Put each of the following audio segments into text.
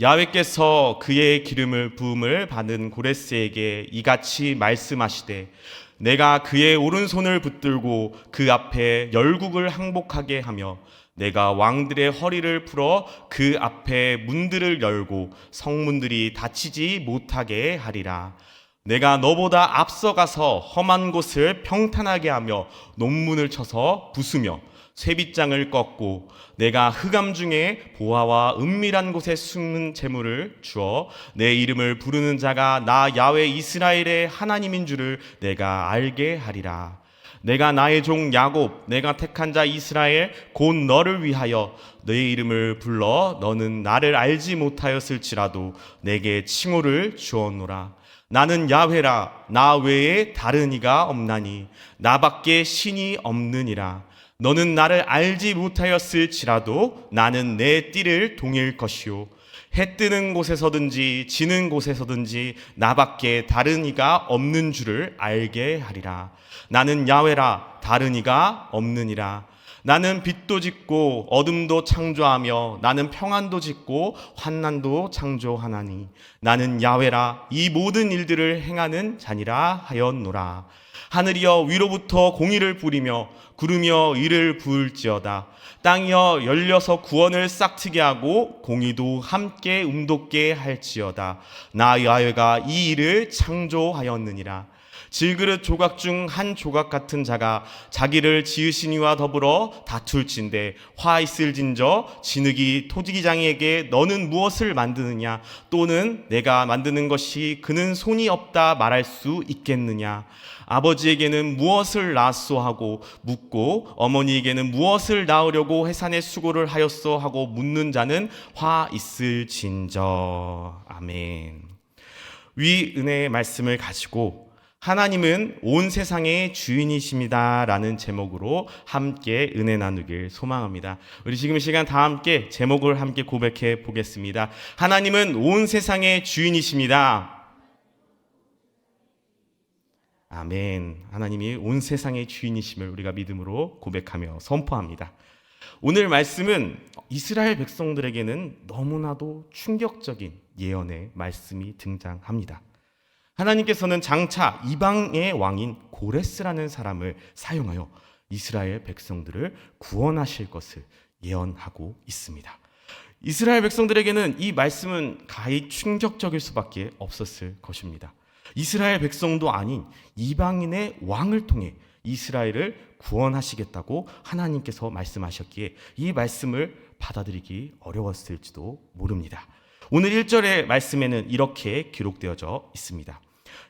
야훼께서 그의 기름을 부음을 받은 고레스에게 이같이 말씀하시되 내가 그의 오른손을 붙들고 그 앞에 열국을 항복하게 하며 내가 왕들의 허리를 풀어 그 앞에 문들을 열고 성문들이 닫히지 못하게 하리라. 내가 너보다 앞서가서 험한 곳을 평탄하게 하며 논문을 쳐서 부수며 쇠빗장을 꺾고 내가 흑암 중에 보화와 은밀한 곳에 숨은 재물을 주어 내 이름을 부르는 자가 나 야훼 이스라엘의 하나님인 줄을 내가 알게 하리라. 내가 나의 종 야곱, 내가 택한 자 이스라엘 곧 너를 위하여 내 이름을 불러 너는 나를 알지 못하였을지라도 내게 칭호를 주었노라. 나는 야훼라. 나 외에 다른 이가 없나니 나밖에 신이 없느니라. 너는 나를 알지 못하였을지라도 나는 내 띠를 동일 것이요 해 뜨는 곳에서든지 지는 곳에서든지 나밖에 다른 이가 없는 줄을 알게 하리라. 나는 야훼라. 다른 이가 없느니라. 나는 빛도 짓고 어둠도 창조하며 나는 평안도 짓고 환난도 창조하나니 나는 야훼라. 이 모든 일들을 행하는 자니라 하였노라. 하늘이여 위로부터 공의를 부리며 구름이여 이를 부을지어다. 땅이여 열려서 구원을 싹트게 하고 공의도 함께 움돋게 할지어다. 나 야훼가 이 일을 창조하였느니라. 질그릇 조각 중 한 조각 같은 자가 자기를 지으시니와 더불어 다툴진대 화 있을진저 진흙이 토지기장에게 너는 무엇을 만드느냐 또는 내가 만드는 것이 그는 손이 없다 말할 수 있겠느냐. 아버지에게는 무엇을 낳았소 하고 묻고 어머니에게는 무엇을 낳으려고 해산의 수고를 하였소 하고 묻는 자는 화 있을진저. 아멘. 위 은혜의 말씀을 가지고 하나님은 온 세상의 주인이십니다 라는 제목으로 함께 은혜 나누길 소망합니다. 우리 지금 이 시간 다 함께 제목을 함께 고백해 보겠습니다. 하나님은 온 세상의 주인이십니다. 아멘. 하나님이 온 세상의 주인이심을 우리가 믿음으로 고백하며 선포합니다. 오늘 말씀은 이스라엘 백성들에게는 너무나도 충격적인 예언의 말씀이 등장합니다. 하나님께서는 장차 이방의 왕인 고레스라는 사람을 사용하여 이스라엘 백성들을 구원하실 것을 예언하고 있습니다. 이스라엘 백성들에게는 이 말씀은 가히 충격적일 수밖에 없었을 것입니다. 이스라엘 백성도 아닌 이방인의 왕을 통해 이스라엘을 구원하시겠다고 하나님께서 말씀하셨기에 이 말씀을 받아들이기 어려웠을지도 모릅니다. 오늘 1절의 말씀에는 이렇게 기록되어져 있습니다.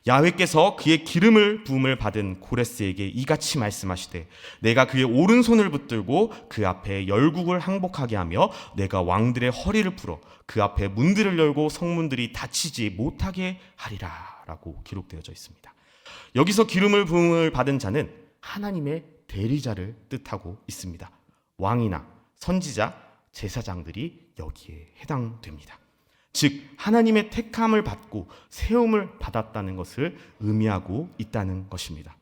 야훼께서 그의 기름을 부음을 받은 고레스에게 이같이 말씀하시되 내가 그의 오른손을 붙들고 그 앞에 열국을 항복하게 하며 내가 왕들의 허리를 풀어 그 앞에 문들을 열고 성문들이 닫히지 못하게 하리라 라고 기록되어져 있습니다. 여기서 기름을 부음을 받은 자는 하나님의 대리자를 뜻하고 있습니다. 왕이나 선지자, 제사장들이 여기에 해당됩니다. 즉 하나님의 택함을 받고 세움을 받았다는 것을 의미하고 있다는 것입니다.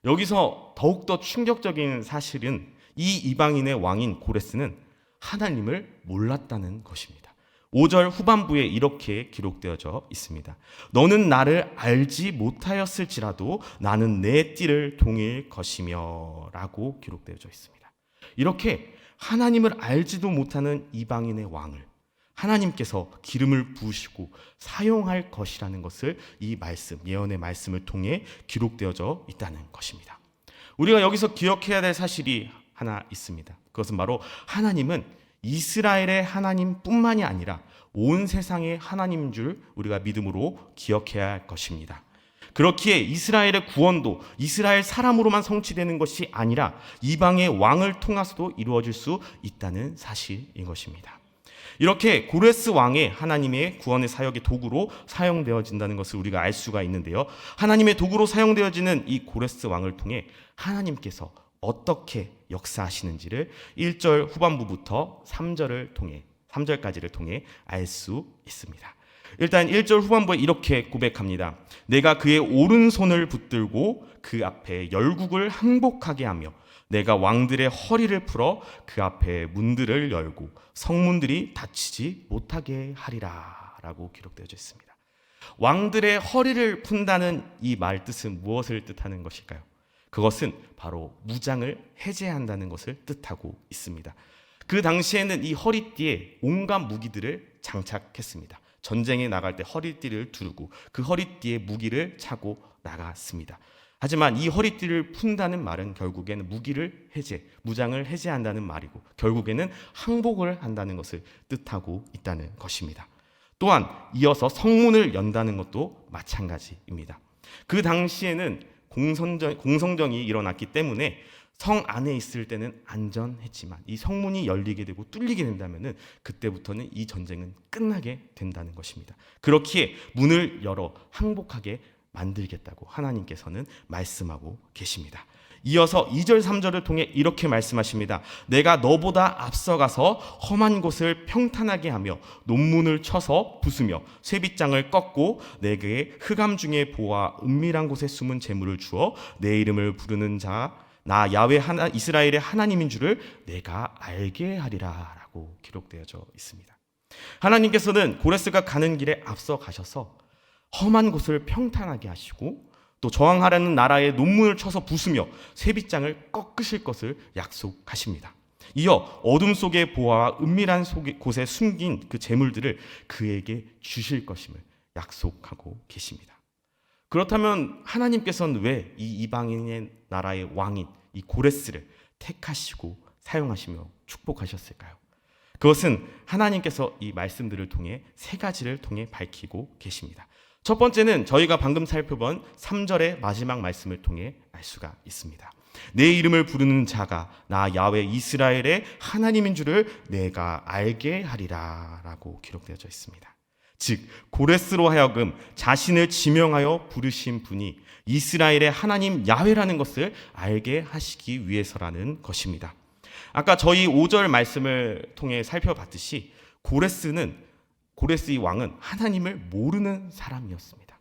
여기서 더욱더 충격적인 사실은 이 이방인의 왕인 고레스는 하나님을 몰랐다는 것입니다. 5절 후반부에 이렇게 기록되어져 있습니다. 너는 나를 알지 못하였을지라도 나는 내 띠를 동일 것이며 라고 기록되어져 있습니다. 이렇게 하나님을 알지도 못하는 이방인의 왕을 하나님께서 기름을 부으시고 사용할 것이라는 것을 이 말씀, 예언의 말씀을 통해 기록되어져 있다는 것입니다. 우리가 여기서 기억해야 될 사실이 하나 있습니다. 그것은 바로 하나님은 이스라엘의 하나님뿐만이 아니라 온 세상의 하나님인 줄 우리가 믿음으로 기억해야 할 것입니다. 그렇기에 이스라엘의 구원도 이스라엘 사람으로만 성취되는 것이 아니라 이방의 왕을 통해서도 이루어질 수 있다는 사실인 것입니다. 이렇게 고레스 왕의 하나님의 구원의 사역의 도구로 사용되어진다는 것을 우리가 알 수가 있는데요. 하나님의 도구로 사용되어지는 이 고레스 왕을 통해 하나님께서 어떻게 역사하시는지를 1절 후반부부터 3절까지를 통해 알 수 있습니다. 일단 1절 후반부에 이렇게 고백합니다. 내가 그의 오른손을 붙들고 그 앞에 열국을 항복하게 하며 내가 왕들의 허리를 풀어 그 앞에 문들을 열고 성문들이 닫히지 못하게 하리라 라고 기록되어 있습니다. 왕들의 허리를 푼다는 이 말 뜻은 무엇을 뜻하는 것일까요? 그것은 바로 무장을 해제한다는 것을 뜻하고 있습니다. 그 당시에는 이 허리띠에 온갖 무기들을 장착했습니다. 전쟁에 나갈 때 허리띠를 두르고 그 허리띠에 무기를 차고 나갔습니다. 하지만 이 허리띠를 푼다는 말은 결국에는 무기를 해제, 무장을 해제한다는 말이고 결국에는 항복을 한다는 것을 뜻하고 있다는 것입니다. 또한 이어서 성문을 연다는 것도 마찬가지입니다. 그 당시에는 공성전이 일어났기 때문에 성 안에 있을 때는 안전했지만 이 성문이 열리게 되고 뚫리게 된다면 그때부터는 이 전쟁은 끝나게 된다는 것입니다. 그렇기에 문을 열어 항복하게 만들겠다고 하나님께서는 말씀하고 계십니다. 이어서 2절 3절을 통해 이렇게 말씀하십니다. 내가 너보다 앞서가서 험한 곳을 평탄하게 하며 논문을 쳐서 부수며 쇠빗장을 꺾고 내게 흑암 중에 보아 은밀한 곳에 숨은 재물을 주어 내 이름을 부르는 자 나 야훼 이스라엘의 하나님인 줄을 내가 알게 하리라 라고 기록되어져 있습니다. 하나님께서는 고레스가 가는 길에 앞서 가셔서 험한 곳을 평탄하게 하시고 또 저항하려는 나라의 논문을 쳐서 부수며 쇠빗장을 꺾으실 것을 약속하십니다. 이어 어둠 속의 보화와 은밀한 곳에 숨긴 그 재물들을 그에게 주실 것임을 약속하고 계십니다. 그렇다면 하나님께서는 왜 이 이방인의 나라의 왕인 이 고레스를 택하시고 사용하시며 축복하셨을까요? 그것은 하나님께서 이 말씀들을 통해 세 가지를 통해 밝히고 계십니다. 첫 번째는 저희가 방금 살펴본 3절의 마지막 말씀을 통해 알 수가 있습니다. 내 이름을 부르는 자가 나 야훼 이스라엘의 하나님인 줄을 내가 알게 하리라 라고 기록되어져 있습니다. 즉 고레스로 하여금 자신을 지명하여 부르신 분이 이스라엘의 하나님 야훼라는 것을 알게 하시기 위해서라는 것입니다. 아까 저희 5절 말씀을 통해 살펴봤듯이 고레스 이 왕은 하나님을 모르는 사람이었습니다.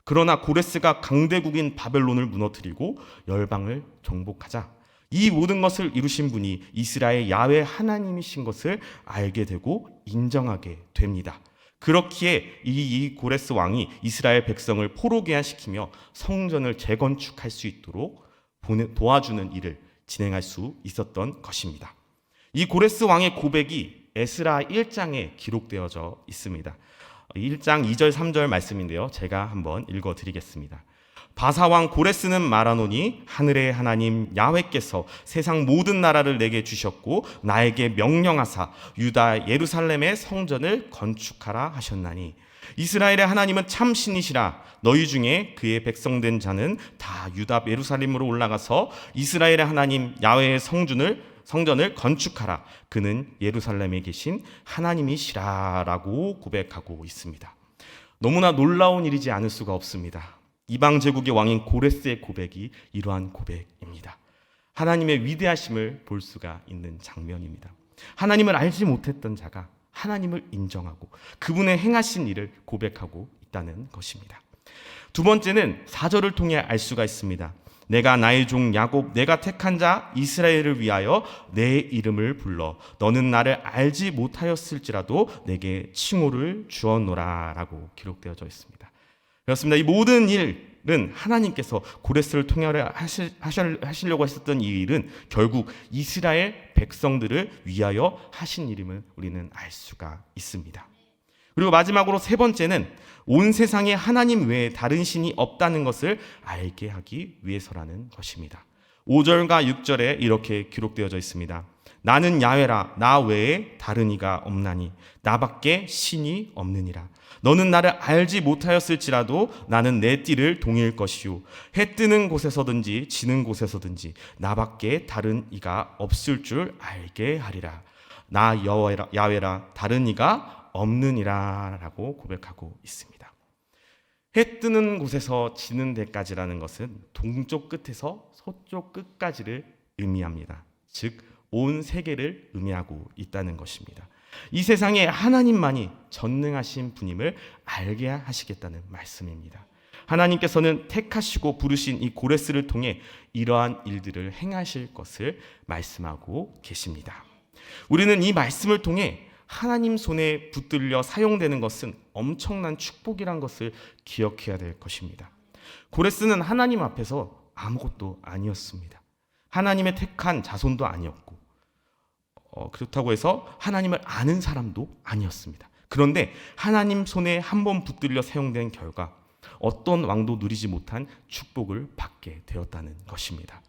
그러나 고레스가 강대국인 바벨론을 무너뜨리고 열방을 정복하자 이 모든 것을 이루신 분이 이스라엘 야훼 하나님이신 것을 알게 되고 인정하게 됩니다. 그렇기에 이 고레스 왕이 이스라엘 백성을 포로개화시키며 성전을 재건축할 수 있도록 도와주는 일을 진행할 수 있었던 것입니다. 이 고레스 왕의 고백이 에스라 1장에 기록되어져 있습니다. 1장 2절 3절 말씀인데요. 제가 한번 읽어드리겠습니다. 바사왕 고레스는 말하노니 하늘의 하나님 야훼께서 세상 모든 나라를 내게 주셨고 나에게 명령하사 유다 예루살렘의 성전을 건축하라 하셨나니 이스라엘의 하나님은 참 신이시라. 너희 중에 그의 백성된 자는 다 유다 예루살렘으로 올라가서 이스라엘의 하나님 야훼의 성전을 건축하라. 그는 예루살렘에 계신 하나님이시라 라고 고백하고 있습니다. 너무나 놀라운 일이지 않을 수가 없습니다. 이방 제국의 왕인 고레스의 고백이 이러한 고백입니다. 하나님의 위대하심을 볼 수가 있는 장면입니다. 하나님을 알지 못했던 자가 하나님을 인정하고 그분의 행하신 일을 고백하고 있다는 것입니다. 두 번째는 4절을 통해 알 수가 있습니다. 내가 나의 종 야곱 내가 택한 자 이스라엘을 위하여 내 이름을 불러 너는 나를 알지 못하였을지라도 내게 칭호를 주었노라 라고 기록되어져 있습니다. 그렇습니다. 이 모든 일은 하나님께서 고레스를 통해 하시려고 했었던 이 일은 결국 이스라엘 백성들을 위하여 하신 일임을 우리는 알 수가 있습니다. 그리고 마지막으로 세 번째는 온 세상에 하나님 외에 다른 신이 없다는 것을 알게 하기 위해서라는 것입니다. 5절과 6절에 이렇게 기록되어져 있습니다. 나는 야훼라 나 외에 다른 이가 없나니 나밖에 신이 없느니라. 너는 나를 알지 못하였을지라도 나는 내 띠를 동일 것이요 해 뜨는 곳에서든지 지는 곳에서든지 나밖에 다른 이가 없을 줄 알게 하리라. 나 야훼라 다른 이가 없느니라 라고 고백하고 있습니다. 해 뜨는 곳에서 지는 데까지라는 것은 동쪽 끝에서 서쪽 끝까지를 의미합니다. 즉 온 세계를 의미하고 있다는 것입니다. 이 세상에 하나님만이 전능하신 분임을 알게 하시겠다는 말씀입니다. 하나님께서는 택하시고 부르신 이 고레스를 통해 이러한 일들을 행하실 것을 말씀하고 계십니다. 우리는 이 말씀을 통해 하나님 손에 붙들려 사용되는 것은 엄청난 축복이란 것을 기억해야 될 것입니다. 고레스는 하나님 앞에서 아무것도 아니었습니다. 하나님의 택한 자손도 아니었고 그렇다고 해서 하나님을 아는 사람도 아니었습니다. 그런데 하나님 손에 한번 붙들려 사용된 결과 어떤 왕도 누리지 못한 축복을 받게 되었다는 것입니다.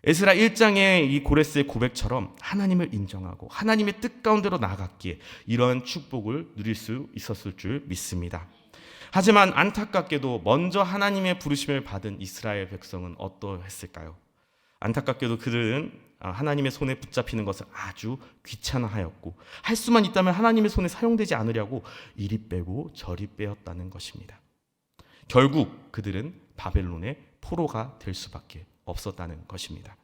에스라 1장의 이 고레스의 고백처럼 하나님을 인정하고 하나님의 뜻 가운데로 나아갔기에 이런 축복을 누릴 수 있었을 줄 믿습니다. 하지만 안타깝게도 먼저 하나님의 부르심을 받은 이스라엘 백성은 어떠했을까요? 안타깝게도 그들은 하나님의 손에 붙잡히는 것을 아주 귀찮아하였고 할 수만 있다면 하나님의 손에 사용되지 않으려고 이리 빼고 저리 빼었다는 것입니다. 결국 그들은 바벨론의 포로가 될 수밖에 없었다는 것입니다.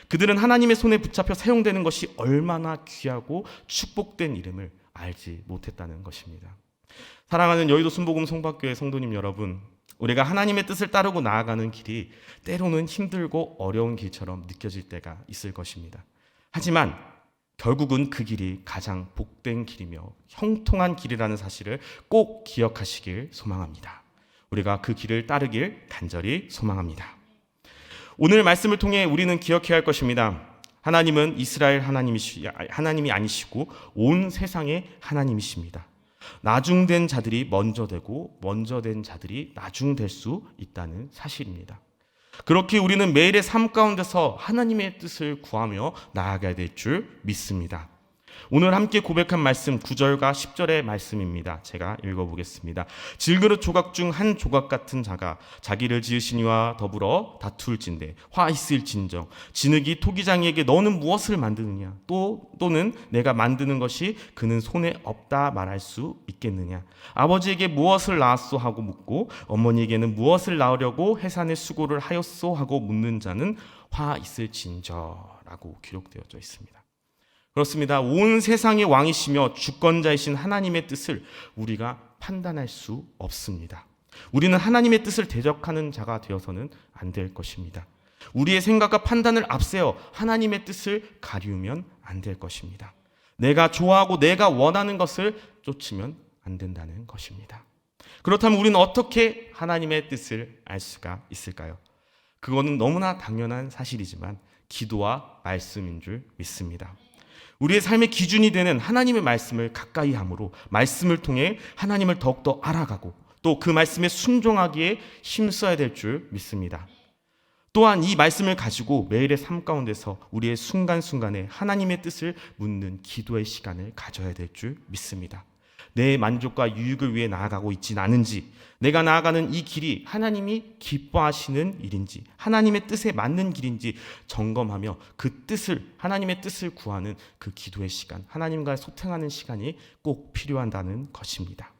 그들은 하나님의 손에 붙잡혀 사용되는 것이 얼마나 귀하고 축복된 이름을 알지 못했다는 것입니다. 사랑하는 여의도 순복음 송박교회 성도님 여러분, 우리가 하나님의 뜻을 따르고 나아가는 길이 때로는 힘들고 어려운 길처럼 느껴질 때가 있을 것입니다. 하지만 결국은 그 길이 가장 복된 길이며 형통한 길이라는 사실을 꼭 기억하시길 소망합니다. 우리가 그 길을 따르길 간절히 소망합니다. 오늘 말씀을 통해 우리는 기억해야 할 것입니다. 하나님은 이스라엘 하나님이 아니시고 온 세상의 하나님이십니다. 나중된 자들이 먼저 되고 먼저 된 자들이 나중될 수 있다는 사실입니다. 그렇게 우리는 매일의 삶 가운데서 하나님의 뜻을 구하며 나아가야 될 줄 믿습니다. 오늘 함께 고백한 말씀 9절과 10절의 말씀입니다. 제가 읽어보겠습니다. 질그릇 조각 중 한 조각 같은 자가 자기를 지으시니와 더불어 다툴진대 화 있을진정 진흙이 토기장이에게 너는 무엇을 만드느냐 또는 내가 만드는 것이 그는 손에 없다 말할 수 있겠느냐 아버지에게 무엇을 낳았소 하고 묻고 어머니에게는 무엇을 낳으려고 해산의 수고를 하였소 하고 묻는 자는 화 있을진저라고 기록되어져 있습니다. 그렇습니다. 온 세상의 왕이시며 주권자이신 하나님의 뜻을 우리가 판단할 수 없습니다. 우리는 하나님의 뜻을 대적하는 자가 되어서는 안 될 것입니다. 우리의 생각과 판단을 앞세워 하나님의 뜻을 가리우면 안 될 것입니다. 내가 좋아하고 내가 원하는 것을 쫓으면 안 된다는 것입니다. 그렇다면 우리는 어떻게 하나님의 뜻을 알 수가 있을까요? 그거는 너무나 당연한 사실이지만 기도와 말씀인 줄 믿습니다. 우리의 삶의 기준이 되는 하나님의 말씀을 가까이 함으로 말씀을 통해 하나님을 더욱더 알아가고 또 그 말씀에 순종하기에 힘써야 될 줄 믿습니다. 또한 이 말씀을 가지고 매일의 삶 가운데서 우리의 순간순간에 하나님의 뜻을 묻는 기도의 시간을 가져야 될 줄 믿습니다. 내 만족과 유익을 위해 나아가고 있지는 않은지, 내가 나아가는 이 길이 하나님이 기뻐하시는 일인지, 하나님의 뜻에 맞는 길인지 점검하며 그 뜻을, 하나님의 뜻을 구하는 그 기도의 시간, 하나님과 소통하는 시간이 꼭 필요하다는 것입니다.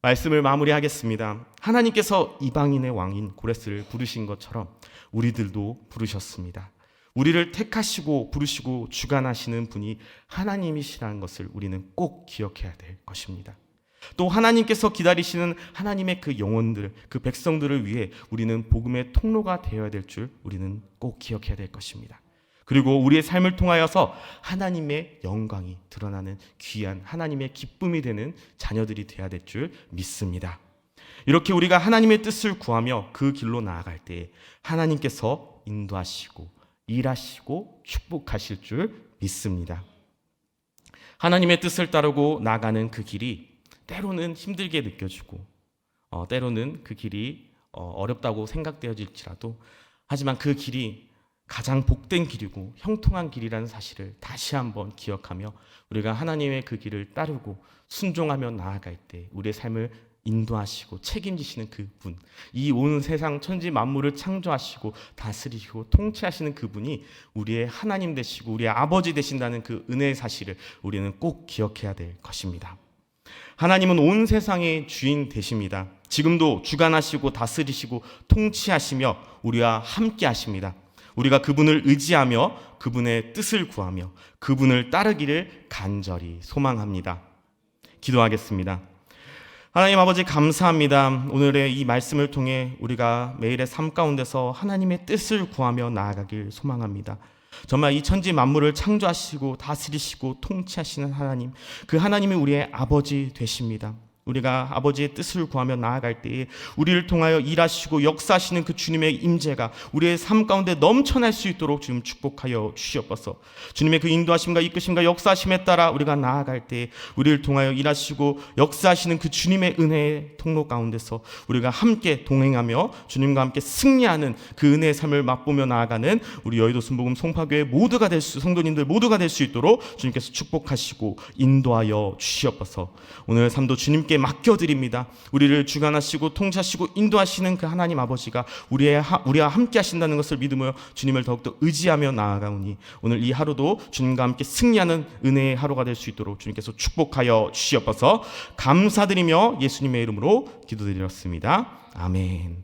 말씀을 마무리하겠습니다. 하나님께서 이방인의 왕인 고레스를 부르신 것처럼 우리들도 부르셨습니다. 우리를 택하시고 부르시고 주관하시는 분이 하나님이시라는 것을 우리는 꼭 기억해야 될 것입니다. 또 하나님께서 기다리시는 하나님의 그 영혼들, 그 백성들을 위해 우리는 복음의 통로가 되어야 될 줄 우리는 꼭 기억해야 될 것입니다. 그리고 우리의 삶을 통하여서 하나님의 영광이 드러나는 귀한 하나님의 기쁨이 되는 자녀들이 되어야 될 줄 믿습니다. 이렇게 우리가 하나님의 뜻을 구하며 그 길로 나아갈 때에 하나님께서 인도하시고 일하시고 축복하실 줄 믿습니다. 하나님의 뜻을 따르고 나가는 그 길이 때로는 힘들게 느껴지고 때로는 그 길이 어렵다고 생각되어질지라도 하지만 그 길이 가장 복된 길이고 형통한 길이라는 사실을 다시 한번 기억하며 우리가 하나님의 그 길을 따르고 순종하며 나아갈 때 우리의 삶을 인도하시고 책임지시는 그분, 이 온 세상 천지 만물을 창조하시고 다스리시고 통치하시는 그분이 우리의 하나님 되시고 우리의 아버지 되신다는 그 은혜의 사실을 우리는 꼭 기억해야 될 것입니다. 하나님은 온 세상의 주인 되십니다. 지금도 주관하시고 다스리시고 통치하시며 우리와 함께 하십니다. 우리가 그분을 의지하며 그분의 뜻을 구하며 그분을 따르기를 간절히 소망합니다. 기도하겠습니다. 하나님 아버지 감사합니다. 오늘의 이 말씀을 통해 우리가 매일의 삶 가운데서 하나님의 뜻을 구하며 나아가길 소망합니다. 정말 이 천지 만물을 창조하시고 다스리시고 통치하시는 하나님, 그 하나님이 우리의 아버지 되십니다. 우리가 아버지의 뜻을 구하며 나아갈 때에 우리를 통하여 일하시고 역사하시는 그 주님의 임재가 우리의 삶 가운데 넘쳐날 수 있도록 지금 축복하여 주시옵소서. 주님의 그 인도하심과 이끄심과 역사하심에 따라 우리가 나아갈 때에 우리를 통하여 일하시고 역사하시는 그 주님의 은혜의 통로 가운데서 우리가 함께 동행하며 주님과 함께 승리하는 그 은혜의 삶을 맛보며 나아가는 우리 여의도 순복음 송파교회 모두가 될 수, 성도님들 모두가 될 수 있도록 주님께서 축복하시고 인도하여 주시옵소서. 오늘 삶도 주님께 맡겨드립니다. 우리를 주관하시고 통치하시고 인도하시는 그 하나님 아버지가 우리와 함께 하신다는 것을 믿으며 주님을 더욱더 의지하며 나아가오니 오늘 이 하루도 주님과 함께 승리하는 은혜의 하루가 될 수 있도록 주님께서 축복하여 주시옵소서. 감사드리며 예수님의 이름으로 기도드렸습니다. 아멘.